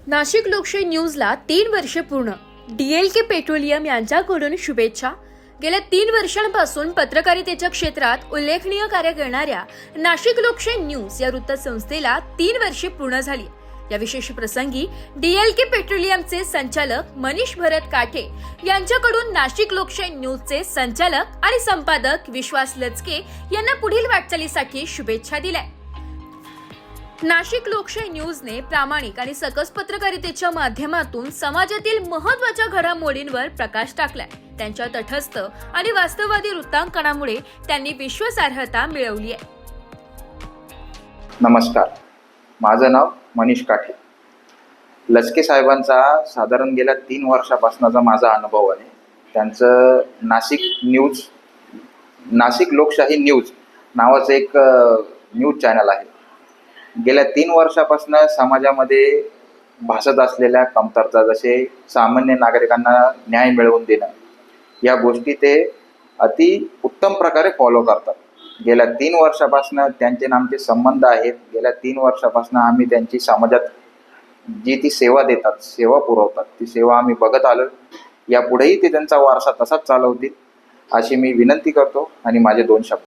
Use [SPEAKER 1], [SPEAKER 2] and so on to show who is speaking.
[SPEAKER 1] नाशिक लोकशाही न्यूजला 3 वर्षे पूर्ण. DLK पेट्रोलियम यांच्याकडून शुभेच्छा. गेल्या 3 वर्षांपासून पत्रकारितेच्या क्षेत्रात उल्लेखनीय कार्य करणाऱ्या नाशिक लोकशाही न्यूज या वृत्तसंस्थेला 3 वर्षे पूर्ण झाली. या विशेष प्रसंगी DLK पेट्रोलियमचे संचालक मनीष भरत काठे यांच्याकडून नाशिक लोकशाही न्यूजचे संचालक आणि संपादक विश्वास लचके यांना पुढील वाटचालीसाठी शुभेच्छा दिल्या. नाशिक लोकशाही न्यूजने प्रामाणिक आणि सकस पत्रकारितेच्या माध्यमातून समाजातील महत्त्वाच्या घडामोडींवर प्रकाश टाकलाय. त्यांच्या तटस्थ आणि वास्तववादी वृत्तांकनामुळे त्यांनी विश्वासार्हता मिळवली आहे.
[SPEAKER 2] नमस्कार, माझं नाव मनीष काठे. लचके साहेबांचा साधारण गेल्या 3 वर्षापासूनचा माझा अनुभव आहे. त्यांचं नाशिक लोकशाही न्यूज नावाचं एक न्यूज चॅनल आहे. गेल्या 3 वर्षापासून समाजामध्ये भासत असलेल्या कमतरता, जसे सामान्य नागरिकांना न्याय मिळवून देणं, या गोष्टी ते अति उत्तम प्रकारे फॉलो करतात. गेल्या 3 वर्षापासून त्यांचे आणि आमचे संबंध आहेत. गेल्या 3 वर्षापासून आम्ही त्यांची समाजात जी ती सेवा देतात, सेवा पुरवतात, ती सेवा आम्ही बघत आलो. यापुढेही ते त्यांचा वारसा तसाच चालवतील अशी मी विनंती करतो आणि माझे 2 शब्द